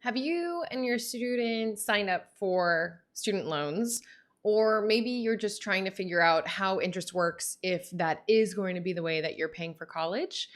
Have you and your student signed up for student loans? Or maybe you're just trying to figure out how interest works if that is going to be the way that you're paying for college.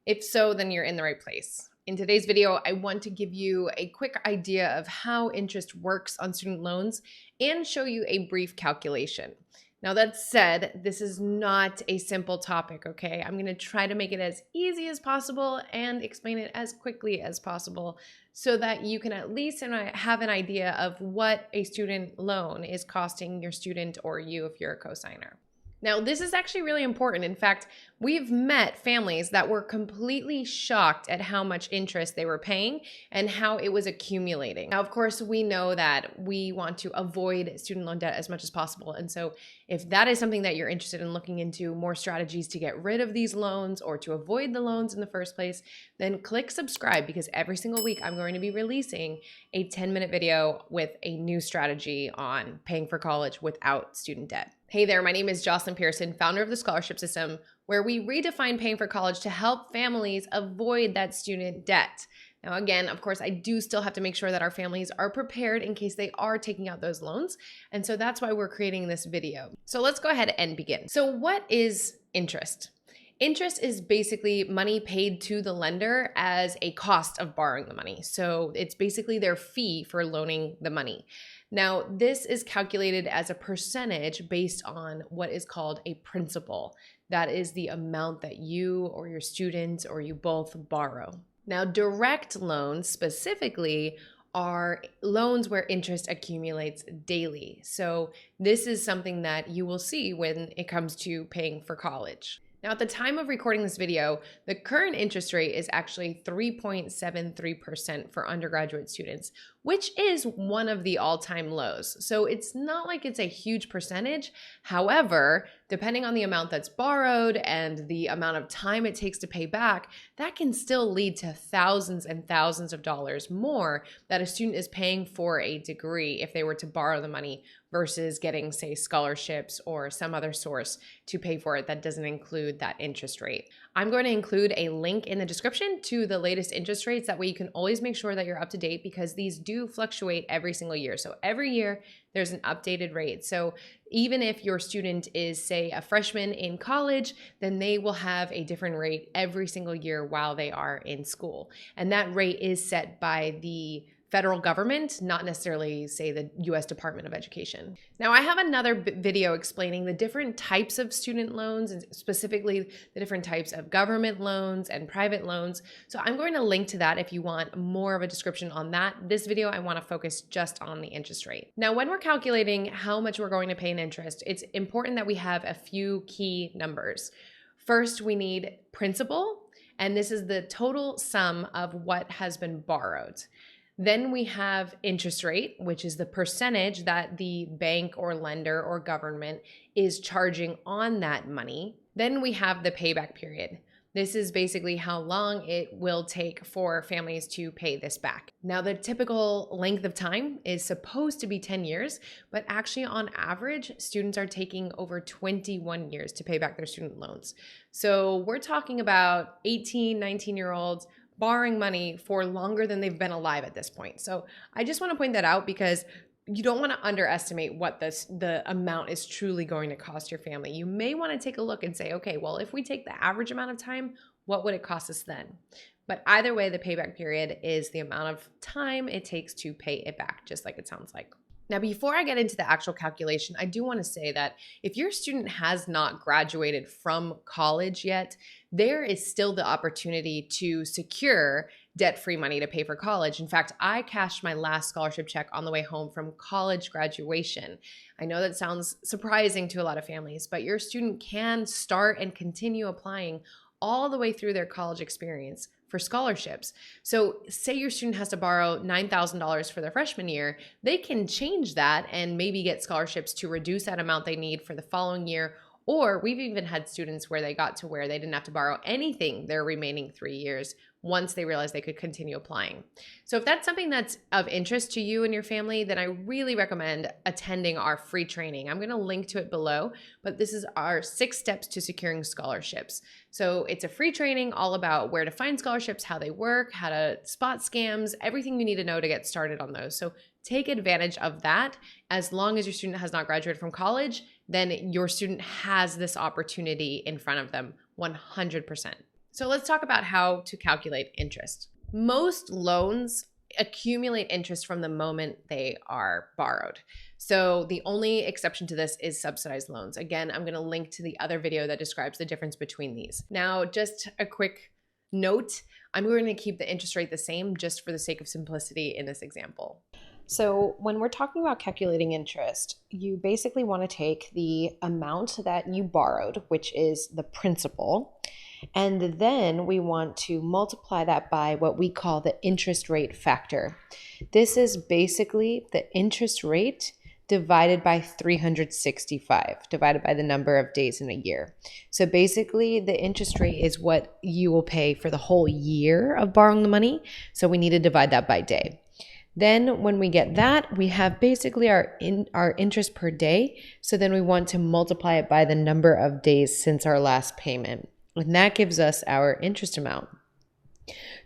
If so, then you're in the right place. In today's video, I want to give you a quick idea of how interest works on student loans and show you a brief calculation. Now, that said, this is not a simple topic, okay? I'm going to try to make it as easy as possible and explain it as quickly as possible so that you can at least have an idea of what a student loan is costing your student or you if you're a cosigner. Now, this is actually really important. In fact, we've met families that were completely shocked at how much interest they were paying and how it was accumulating. Now, of course, we know that we want to avoid student loan debt as much as possible. And so if that is something that you're interested in looking into, more strategies to get rid of these loans or to avoid the loans in the first place, then click subscribe, because every single week I'm going to be releasing a 10-minute video with a new strategy on paying for college without student debt. Hey there, my name is Jocelyn Pearson, founder of the Scholarship System, where we redefine paying for college to help families avoid that student debt. Now, again, of course, I do still have to make sure that our families are prepared in case they are taking out those loans. And so that's why we're creating this video. So let's go ahead and begin. So what is interest? Interest is basically money paid to the lender as a cost of borrowing the money. So it's basically their fee for loaning the money. Now, this is calculated as a percentage based on what is called a principal. That is the amount that you or your student or you both borrow. Now, direct loans specifically are loans where interest accumulates daily. So this is something that you will see when it comes to paying for college. Now, at the time of recording this video, the current interest rate is actually 3.73% for undergraduate students, which is one of the all-time lows. So it's not like it's a huge percentage. However, depending on the amount that's borrowed and the amount of time it takes to pay back, that can still lead to thousands and thousands of dollars more that a student is paying for a degree if they were to borrow the money versus getting, say, scholarships or some other source to pay for it that doesn't include that interest rate. I'm going to include a link in the description to the latest interest rates. That way you can always make sure that you're up to date, because these do fluctuate every single year. So every year there's an updated rate. So even if your student is, say, a freshman in college, then they will have a different rate every single year while they are in school. And that rate is set by the federal government, not necessarily, say, the U.S. Department of Education. Now, I have another video explaining the different types of student loans, and specifically the different types of government loans and private loans. So I'm going to link to that if you want more of a description on that. This video, I want to focus just on the interest rate. Now, when we're calculating how much we're going to pay in interest, it's important that we have a few key numbers. First, we need principal, and this is the total sum of what has been borrowed. Then we have interest rate, which is the percentage that the bank or lender or government is charging on that money. Then we have the payback period. This is basically how long it will take for families to pay this back. Now, the typical length of time is supposed to be 10 years, but actually on average, students are taking over 21 years to pay back their student loans. So we're talking about 18, 19-year-olds borrowing money for longer than they've been alive at this point. So I just want to point that out, because you don't want to underestimate what the amount is truly going to cost your family. You may want to take a look and say, okay, well, if we take the average amount of time, what would it cost us then? But either way, the payback period is the amount of time it takes to pay it back, just like it sounds like. Now, before I get into the actual calculation, I do want to say that if your student has not graduated from college yet, there is still the opportunity to secure debt-free money to pay for college. In fact, I cashed my last scholarship check on the way home from college graduation. I know that sounds surprising to a lot of families, but your student can start and continue applying all the way through their college experience for scholarships. So say your student has to borrow $9,000 for their freshman year, they can change that and maybe get scholarships to reduce that amount they need for the following year. Or we've even had students where they got to where they didn't have to borrow anything their remaining 3 years once they realized they could continue applying. So if that's something that's of interest to you and your family, then I really recommend attending our free training. I'm going to link to it below, but this is our 6 steps to securing scholarships. So it's a free training all about where to find scholarships, how they work, how to spot scams, everything you need to know to get started on those. So take advantage of that. As long as your student has not graduated from college, then your student has this opportunity in front of them 100%. So let's talk about how to calculate interest. Most loans accumulate interest from the moment they are borrowed. So the only exception to this is subsidized loans. Again, I'm going to link to the other video that describes the difference between these. Now, just a quick note, I'm going to keep the interest rate the same just for the sake of simplicity in this example. So when we're talking about calculating interest, you basically want to take the amount that you borrowed, which is the principal, and then we want to multiply that by what we call the interest rate factor. This is basically the interest rate divided by 365, divided by the number of days in a year. So basically, the interest rate is what you will pay for the whole year of borrowing the money. So we need to divide that by day. Then when we get that, we have basically our interest per day. So then we want to multiply it by the number of days since our last payment. And that gives us our interest amount.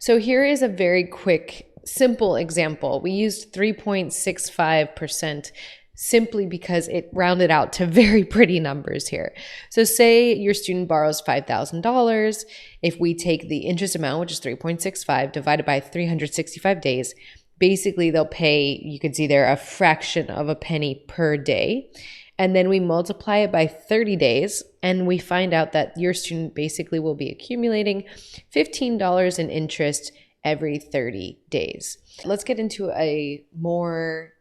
So here is a very quick, simple example. We used 3.65% simply because it rounded out to very pretty numbers here. So say your student borrows $5,000. If we take the interest amount, which is 3.65, divided by 365 days, basically they'll pay, you can see there, a fraction of a penny per day. And then we multiply it by 30 days, and we find out that your student basically will be accumulating $15 in interest every 30 days. Let's get into a more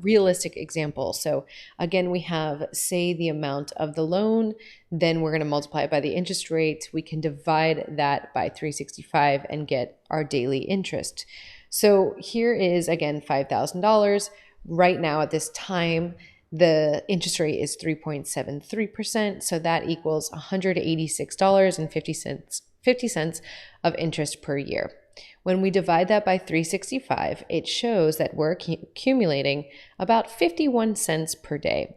realistic example. So again, we have, say, the amount of the loan, then we're going to multiply it by the interest rate. We can divide that by 365 and get our daily interest. So here is, again, $5,000. Right now at this time, the interest rate is 3.73%, so that equals $186.50 of interest per year. When we divide that by 365, it shows that we're accumulating about 51 cents per day.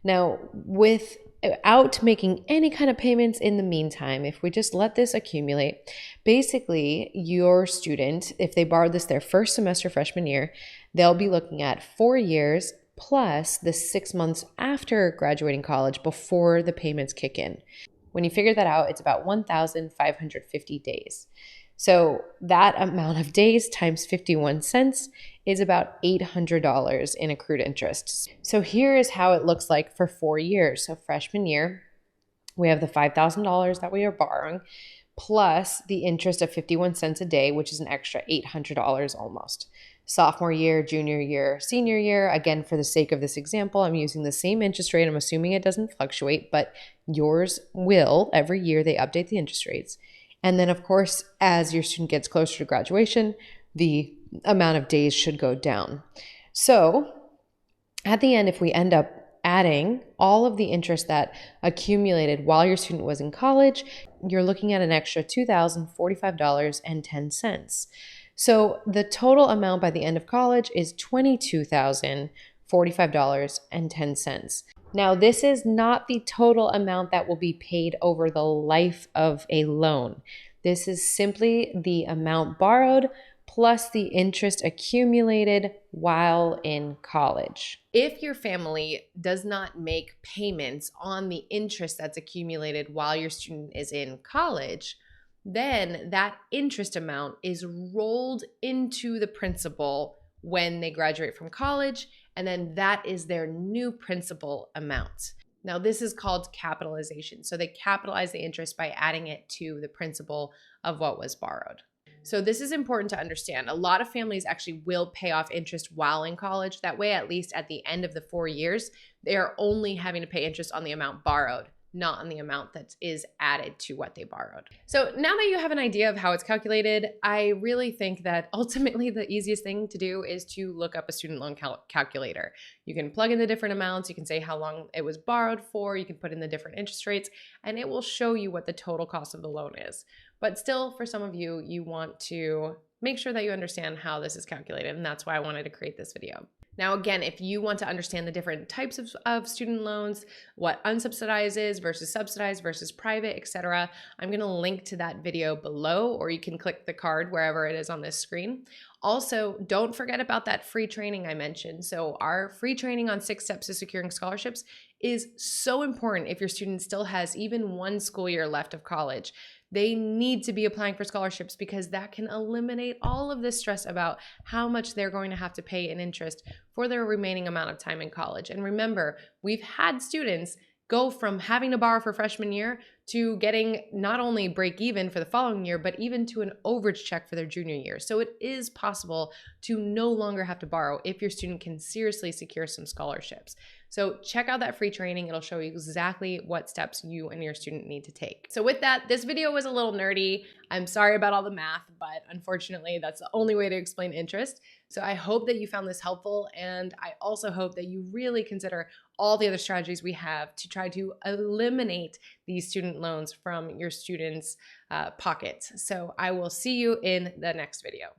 Now, without making any kind of payments in the meantime, if we just let this accumulate, basically your student, if they borrowed this their first semester freshman year, they'll be looking at 4 years plus the 6 months after graduating college before the payments kick in. When you figure that out, it's about 1,550 days. So that amount of days times 51 cents is about $800 in accrued interest. So here is how it looks like for 4 years. So freshman year, we have the $5,000 that we are borrowing, plus the interest of 51 cents a day, which is an extra $800 almost. Sophomore year, junior year, senior year, again, for the sake of this example, I'm using the same interest rate. I'm assuming it doesn't fluctuate, but yours will. Every year they update the interest rates. And then, of course, as your student gets closer to graduation, the amount of days should go down. So at the end, if we end up adding all of the interest that accumulated while your student was in college, you're looking at an extra $2,045.10. So the total amount by the end of college is $22,045.10. Now, this is not the total amount that will be paid over the life of a loan. This is simply the amount borrowed plus the interest accumulated while in college. If your family does not make payments on the interest that's accumulated while your student is in college, then that interest amount is rolled into the principal when they graduate from college, and then that is their new principal amount. Now, this is called capitalization. So they capitalize the interest by adding it to the principal of what was borrowed. So this is important to understand. A lot of families actually will pay off interest while in college. That way, at least at the end of the 4 years, they are only having to pay interest on the amount borrowed, not on the amount that is added to what they borrowed. So now that you have an idea of how it's calculated, I really think that ultimately the easiest thing to do is to look up a student loan calculator. You can plug in the different amounts, you can say how long it was borrowed for, you can put in the different interest rates, and it will show you what the total cost of the loan is. But still, for some of you, you want to make sure that you understand how this is calculated, and that's why I wanted to create this video. Now, again, if you want to understand the different types of student loans, what unsubsidized is versus subsidized versus private, etc., I'm going to link to that video below, or you can click the card wherever it is on this screen. Also, don't forget about that free training I mentioned. So our free training on 6 steps to securing scholarships is so important if your student still has even 1 school year left of college. They need to be applying for scholarships because that can eliminate all of this stress about how much they're going to have to pay in interest for their remaining amount of time in college. And remember, we've had students go from having to borrow for freshman year to getting not only break even for the following year, but even to an overage check for their junior year. So it is possible to no longer have to borrow if your student can seriously secure some scholarships. So check out that free training. It'll show you exactly what steps you and your student need to take. So with that, this video was a little nerdy. I'm sorry about all the math, but unfortunately, that's the only way to explain interest. So I hope that you found this helpful, and I also hope that you really consider all the other strategies we have to try to eliminate these student loans from your students' pockets. So I will see you in the next video.